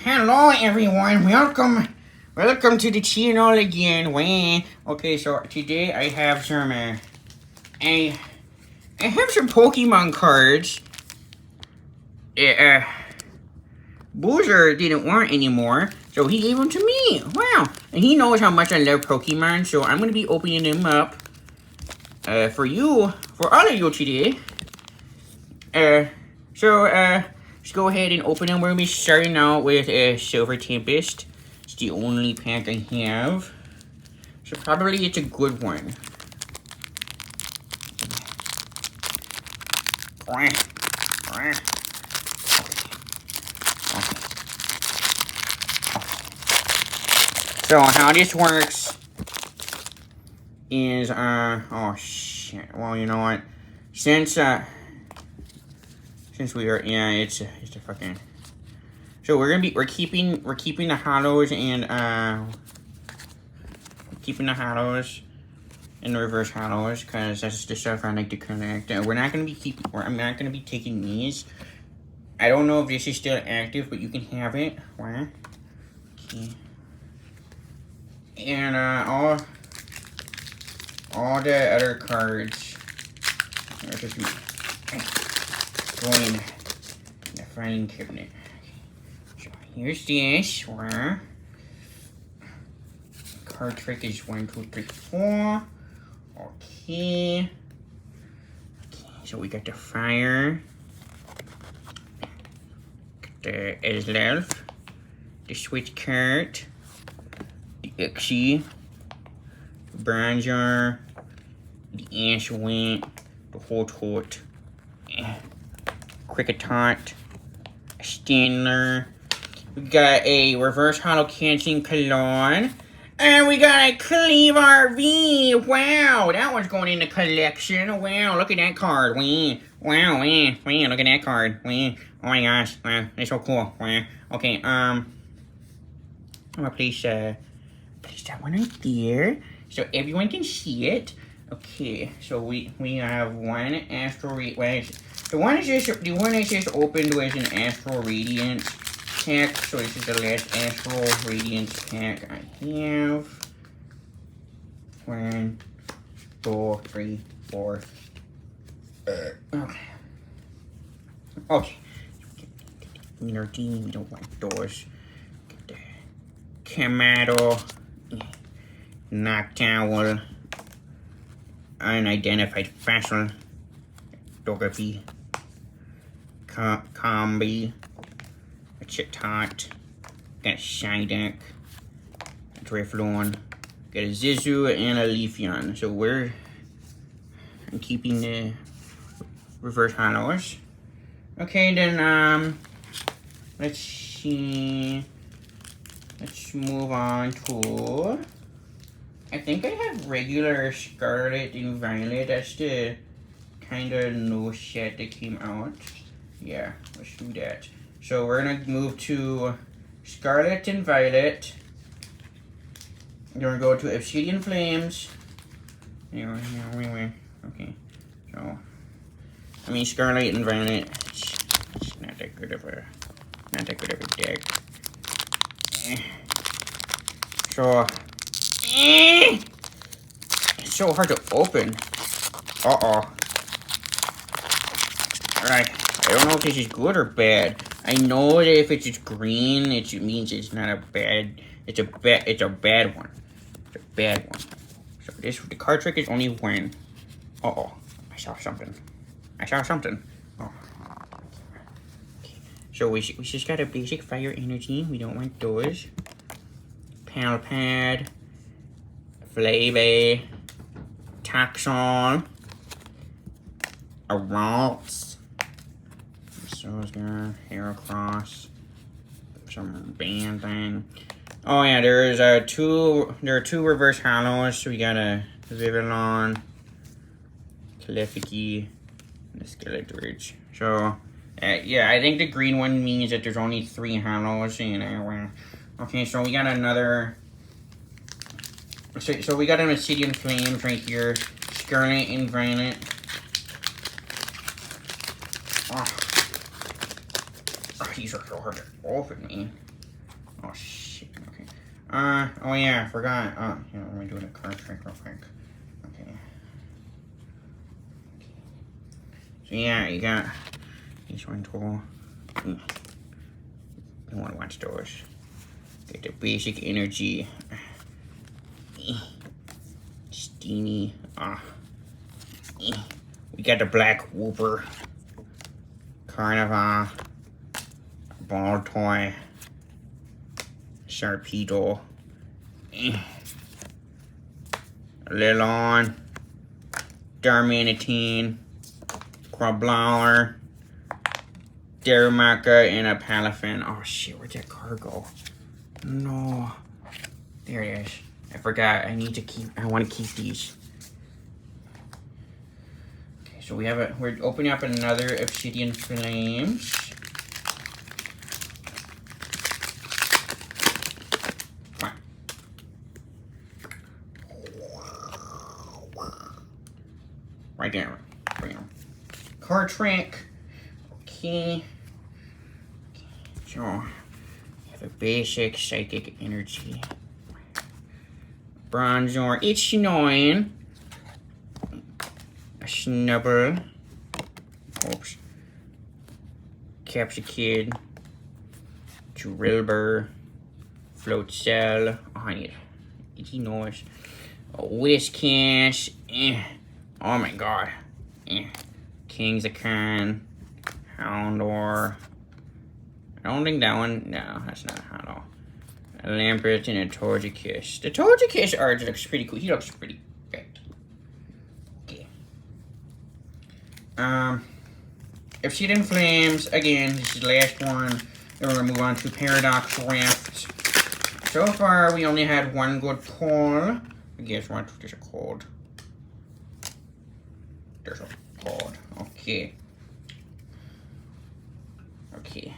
Hello everyone, welcome to the channel again. Okay, so today I have some I have some Pokemon cards. Boozer didn't want anymore, so he gave them to me. Wow, and he knows how much I love Pokemon, so I'm gonna be opening them up for all of you today. Let's go ahead and open them. We're gonna be starting out with a Silver Tempest. It's the only pack I have, so probably it's a good one. So how this works is oh shit. Well, you know what? Since we are it's a fucking. So we're keeping the hollows and keeping the hollows and the reverse hollows because that's the stuff I like to collect. I'm not gonna be taking these. I don't know if this is still active, but you can have it. Okay. And all the other cards are just going in the filing cabinet. So here's this. Card trick is 1, 2, 3, 4. Okay. So we got the fire, the Elf, the switch card, the Ixie, the Bronzer, the Ashwent, the Hotot, Cricketot, a Standler. We got a reverse hollow canceling Cologne. And we got a Cleve RV. Wow, that one's going in the collection. Wow, look at that card. Wow, look at that card. Oh my gosh, wow, that's so cool. Wow. Okay, I'm gonna place that one right there so everyone can see it. Okay, so we have one Astral Radiance. The one I just opened was an Astral Radiance pack, so this is the last Astral Radiance pack I have. 1, 2, 3, 4. Okay. Energy, we don't want those. Get the Kamado, Noctowl, Unidentified Fossil, Togepi, Combi, a Chitot, got a Psyduck, a Drifloon, got a Zizu, and a Leafeon. So I'm keeping the reverse hollows. Okay, then let's see. Let's move on to. I think I have regular Scarlet and Violet. That's the kind of new set that came out. Yeah, let's do that. So we're gonna move to Scarlet and Violet. We're gonna go to Obsidian Flames. Okay, so I mean Scarlet and Violet. It's not that good of a deck. So it's so hard to open. Alright, I don't know if this is good or bad. I know that if it's just green, it means it's not a bad. It's a bad one. It's a bad one. So the card trick is only when. I saw something. Oh. Okay. So we just got a basic fire energy. We don't want those. Palpad, Flabé, Taxon, a Ralts, Sozgar, Heracross, some band thing. Oh yeah, there are two reverse hollows. So we got a Vivillon, Clefairy, and a Skeletorich. So yeah, I think the green one means that there's only 3 hollows. Okay, so we got another. So we got an Obsidian Flames right here, Scarlet and Violet. These are so hard to open, man. Oh shit. Okay. Oh yeah, I forgot. Here, let me do the card trick real quick. Okay. So yeah, you got each one tool. You want to watch those. Get the basic energy. Steamy. We got the Black Whooper. Carnival. Ball Toy. Sharpedo. Lilon. Darmanitan. Crablower. Darumaka and a Palafin. Oh shit, where'd that card go? No. There it is. I forgot. I want to keep these. Okay, so we're opening up another Obsidian Flames. Come on. Right there. Bam. Card trick. Okay. So, have a basic psychic energy. Bronzor, it's annoying. A Snubble. Oops. Capsicid. Drillbur. Float Cell. Oh, I need itchy noise. A Whiscash. Oh my god. Kingsacan. Houndor. I don't think that one. No, that's not Houndor. A Lampert and a Torjicus. The Torjicus art looks pretty cool. He looks pretty good. Okay. Obsidian Flames. Again, this is the last one. Then we're gonna move on to Paradox Rift. So far, we only had one good pull. I guess what? There's a code. There's a code. Okay. Okay.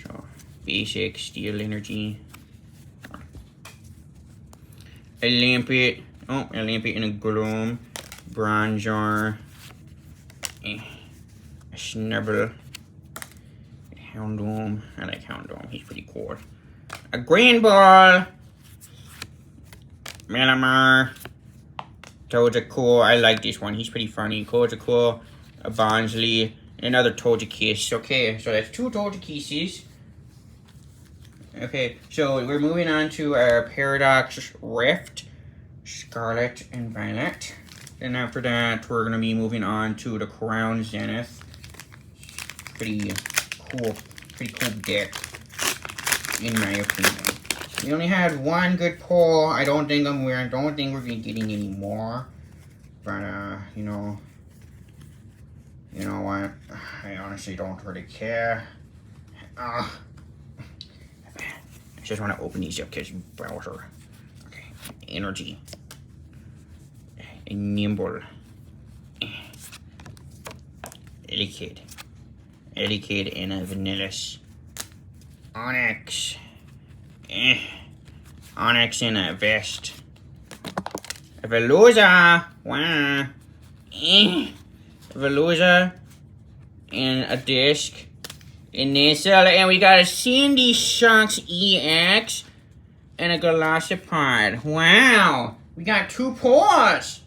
So, basic steel energy. A Lampet. Oh, a Lampet and a Gloom. Bronzor. A Snubble. Houndoom. I like Houndoom. He's pretty cool. A Grand Ball. Malamar. Toadcool. I like this one. He's pretty funny. Toadcool. A Bonsley. Another Togekiss. Okay, so that's 2 Togekisses. Okay, so we're moving on to our Paradox Rift. Scarlet and Violet. Then after that, we're going to be moving on to the Crown Zenith. Pretty cool deck, in my opinion. We only had one good pull. I don't think we're going to be getting any more. But, you know what? I honestly don't really care. I just want to open these up because browser. Okay, energy. A Nimble. Elikid and a Vanillus. Onyx. Onyx and a Vest. A Veluza. Wow. A Veluza and a Disc. And and we got a Sandy Sharks EX and a Glossopod. Wow. We got 2 paws.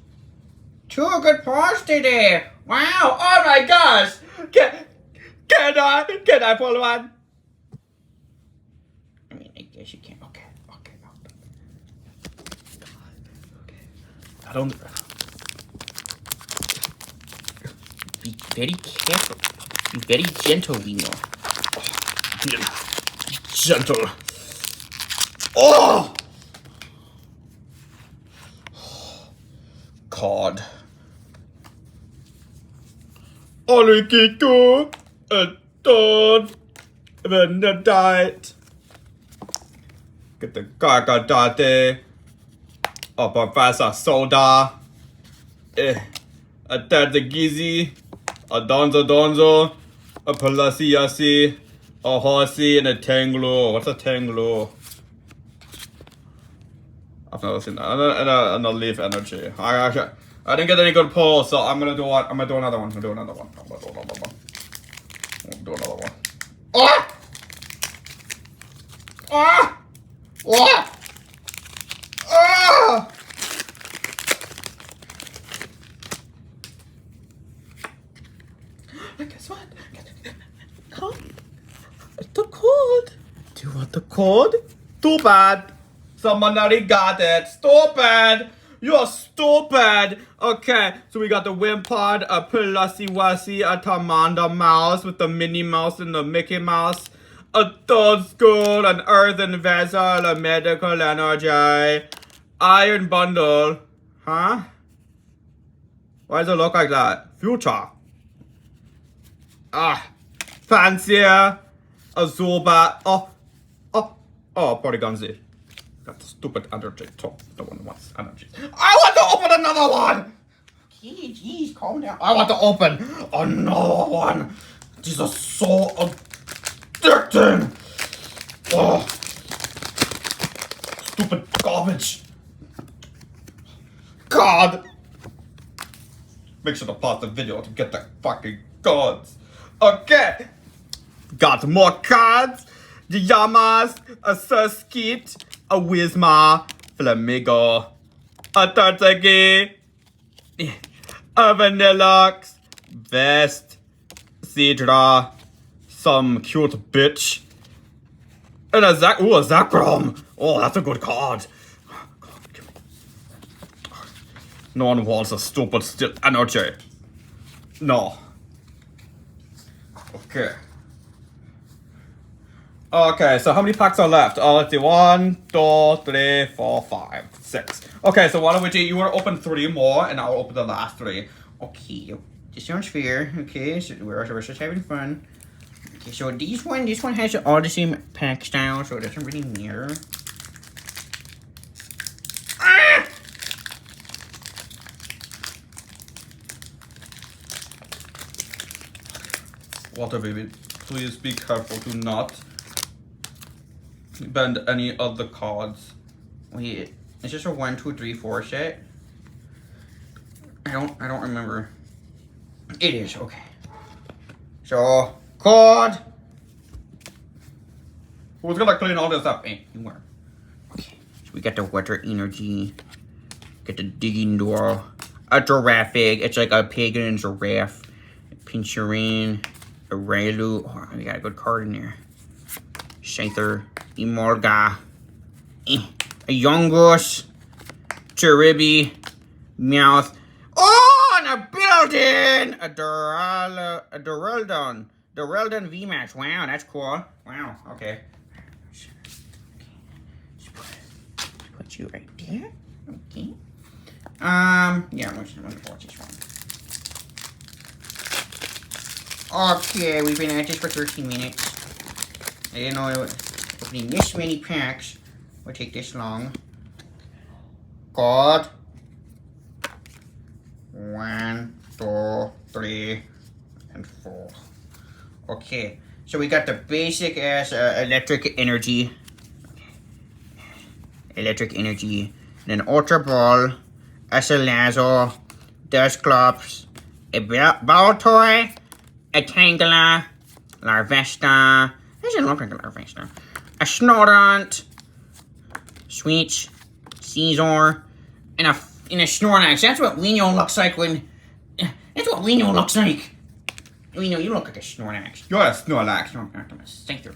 2 good paws today. Wow. Oh my gosh. Can I pull one? I mean, I guess you can. Okay. I don't. Be very careful. Be very gentle, we know. Gentle. Oh! Cod. Olikiko. A dog. Then the diet. Get the gaga date. A Professor Soda. A Tadagizzy. A Donzo. A Palasiasi. A Horsey and a Tanglo. What's a Tanglo? I've never seen that. And a Leaf Energy. I didn't get any good pulls, so I'm gonna do what? I'm gonna do another one. Oh! Ah! Ah! Ah! Guess what? Come. The code. Do you want the code? Too bad. Someone already got it. Stupid. You're stupid. Okay, so we got the Wimpod, a Plushy Wussy, a Tamanda Mouse with the Minnie Mouse and the Mickey Mouse, a Third School, an Earthen Vessel, a Medical Energy, Iron Bundle. Huh? Why does it look like that? Future. Ah. Fancier. A Zubat. Oh, Polygon Z. Got the stupid energy top. No one wants energy. I want to open another one! Okay, jeez, calm down. I want to open another one. These are so addicting. Oh. Stupid garbage. God. Make sure to pause the video to get the fucking cards. Okay. Got more cards. The Yamas, a Surskit, a Whisma, Flamigo, a Tartagi, a Vanilluxe, Vest, Cedra, some cute bitch, and a Zekrom. Oh, that's a good card. No one wants a stupid still energy. No. Okay. Okay, so how many packs are left? Let's see. 1, 2, 3, 4, 5, 6. Okay, so why don't we do, you want to open 3 more, and I'll open the last 3. Okay, this sounds fair. Okay, so we're just having fun. Okay, so this one has all the same pack style, so it doesn't really matter. Ah! Water baby, please be careful. Do not bend any of the cards. Wait, is this a 1, 2, 3, 4 set? I don't remember. It is, okay. So, card. Who's gonna clean all this up? Hey, you were. Okay, so we got the water energy. Get the digging door. A giraffe. It's like a pig and a giraffe. A Pincherine. A Railu. Oh, we got a good card in there. Scyther. Emolga, a Yungoos, Cherubi, Meowth. Oh, and a building! A Duraldon VMAX. Wow, that's cool. Wow, okay. Just put you right there. Okay. Yeah, I'm gonna watch this one. Okay, we've been at this for 13 minutes. I didn't know it would. Opening this many packs would take this long. God. 1, 2, 3, and 4. Okay, so we got the basic as electric energy. Then Ultra Ball, a Salazzle, Dusclops, a Baltoy, a Tangela, Larvesta. Doesn't look like a Larvesta. A Snorunt, Switch, Caesar, and a Snorlax. That's what Weeno looks like when. That's what Weeno looks like. Weeno, you look like a Snorlax. You're a Snorlax. No, I'm not gonna Scyther.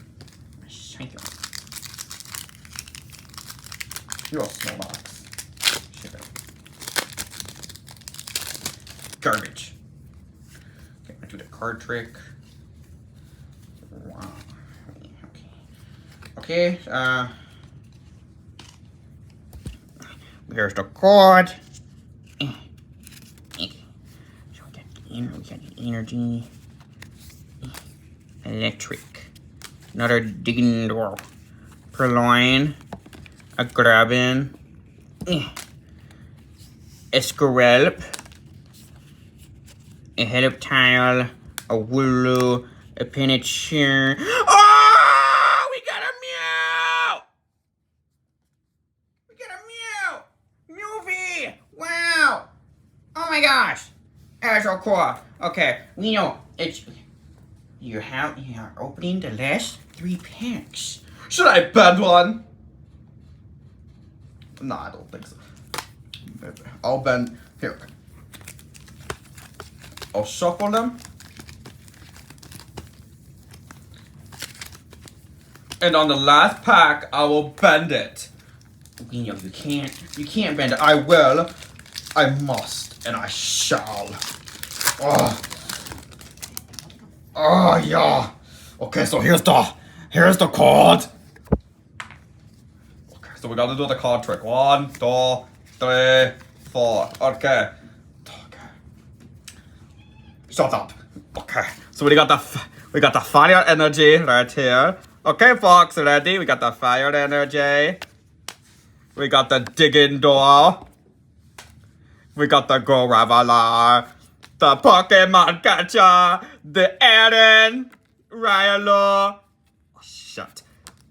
You're a Snorlax. Garbage. Okay, I'm gonna do the card trick. Wow. Okay, here's the card. So we got the energy. Electric. Another digging door. Purloin. A Grabbin. A Squirrelp. A Heliptile. A Wooloo. A Penachir. Oh! We got a Meow! We got a Meow! Meowfie! Wow! Oh my gosh! That's so cool. Okay, we know it's you are opening the last 3 packs. Should I bend one? No, I don't think so. I'll bend. Here. I'll shuffle them. And on the last pack, I will bend it. You can't bend it. I will. I must. And I shall. Oh. Oh, yeah. Okay, so here's the card. Okay, so we gotta do the card trick. 1, 2, 3, 4. Okay. Shut up. Okay. So we got the fire energy right here. Okay, Fox, ready? We got the fire energy. We got the digging door. We got the Go Raveler. The Pokemon Catcher. The Aaron. Rylo. Oh, shit.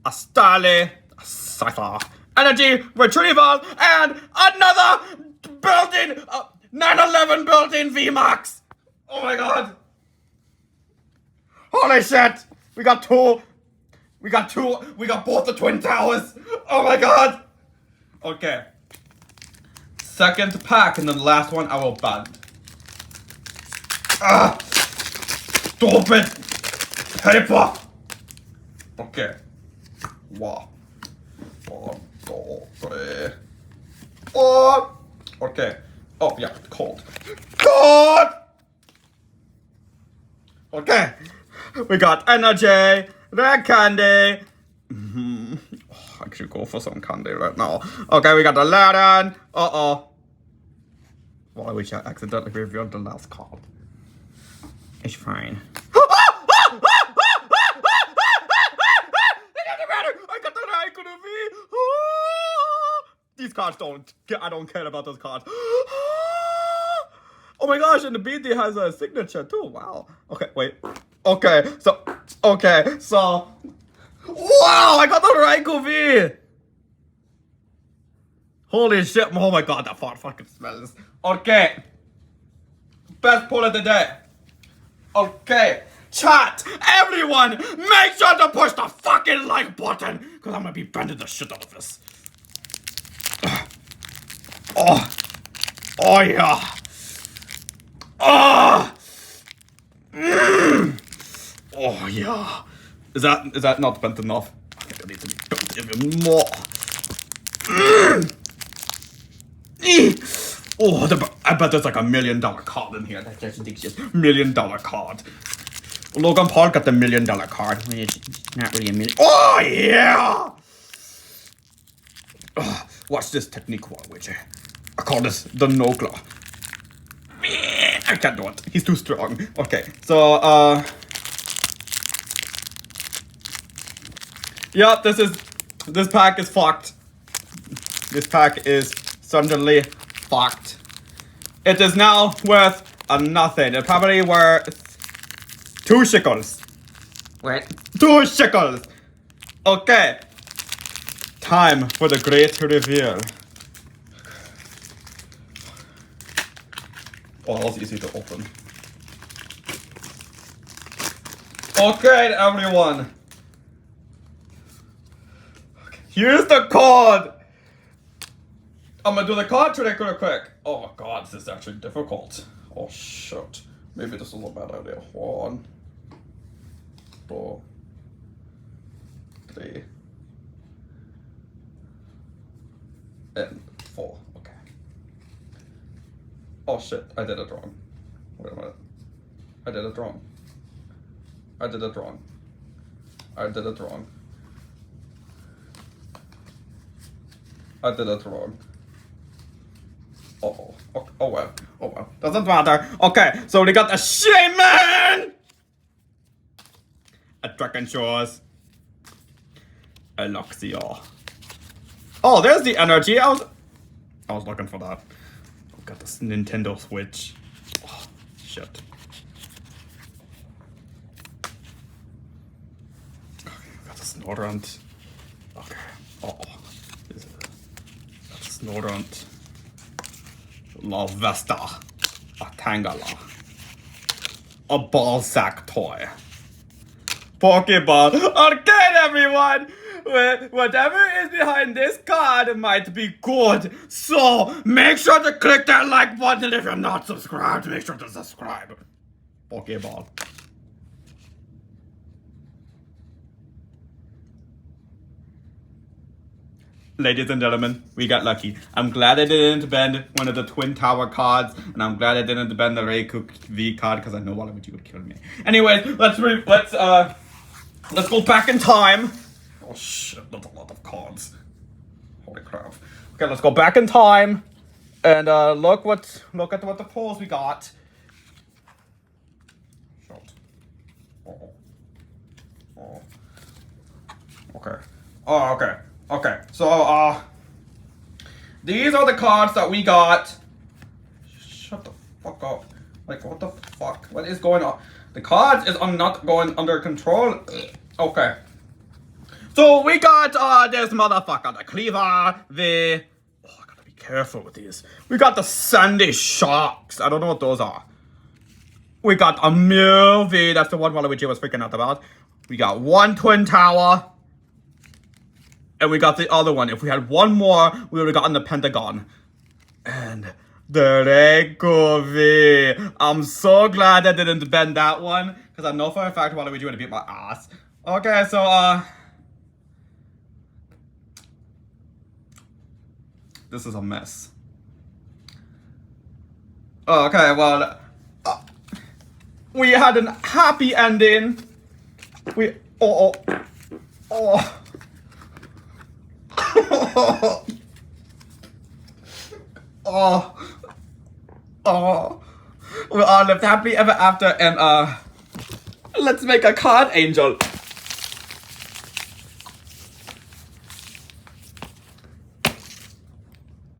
A Starly. A Cypher. Energy Retrieval. And another built-in 911 built-in VMAX. Oh my god. Holy shit. We got both the Twin Towers. Oh my god. Okay. Second pack, and then the last one I will bend. Ah! Stupid paper. Okay. 1, 2, 3, 4. Okay. Oh yeah, cold. Cold. Okay. We got energy, red candy. I should go for some candy right now. Okay, we got the Lantern. Uh-oh. Well, I wish I accidentally revealed the last card. It's fine. I got the Raikkonen. These cards I don't care about those cards. Oh my gosh, and the BD has a signature too. Wow. Okay, wait. Okay, so. Wow, I got the Raikkonen. Holy shit. Oh my god, that fart fucking smells. Okay. Best pull of the day. Okay. Chat, everyone, make sure to push the fucking like button, because I'm gonna be bending the shit out of this. Oh. Oh yeah. Oh. Oh yeah. Is that not bent enough? I think I need to be bent even more. Oh, I bet there's like $1 million card in here. That's just ridiculous. $1 million card. Logan Paul got the $1 million card. It's not really a million. Oh yeah! Watch this technique, Waluigi. I call this the no-claw. I can't do it. He's too strong. Okay, so yeah, this pack is fucked. This pack is certainly fucked. It is now worth nothing. It probably worth 2 shekels. What? 2 shekels. Okay. Time for the great reveal. Oh, that was easy to open. Okay, everyone. Here's the card. I'm gonna do the card trick real quick. Oh god, this is actually difficult. Oh shit. Maybe this is a bad idea. 1, 2, 3, and 4. Okay. Oh shit, I did it wrong. Wait a minute. I did it wrong. I did it wrong. I did it wrong. I did it wrong. Uh-oh. Oh well. Oh well. Doesn't matter. Okay, so we got a shaman! A Dragon Shores. A Luxio. Oh, there's the energy. I was looking for that. Oh, got this Nintendo Switch. Oh, shit. Okay, got the Snorunt. Okay. Uh-oh. Snorunt. La Vesta. A Tangela. A ball sack toy. Pokeball. Okay, everyone! whatever is behind this card might be good. So make sure to click that like button. If you're not subscribed, make sure to subscribe. Pokeball. Ladies and gentlemen, we got lucky. I'm glad I didn't bend one of the Twin Tower cards, and I'm glad I didn't bend the Raycook V card because I know Waluigi would kill me. Anyways, let's go back in time. Oh shit, that's a lot of cards. Holy crap. Okay, let's go back in time and look at what the pulls we got. Shot. Oh. Okay. Oh, okay. Okay, so, these are the cards that we got. Shut the fuck up. Like, what the fuck? What is going on? The cards is not going under control. Okay. So, we got, this motherfucker, the Cleaver, I gotta be careful with these. We got the Sandy Sharks. I don't know what those are. We got a movie. That's the one Waluigi was freaking out about. We got one Twin Tower. And we got the other one. If we had one more, we would have gotten the Pentagon. And the Lego V. I'm so glad I didn't bend that one. Because I know for a fact Waluigi would have beat my ass. Okay, so, this is a mess. Okay, well, we had a happy ending. Oh. We all lived happily ever after, and let's make a card angel.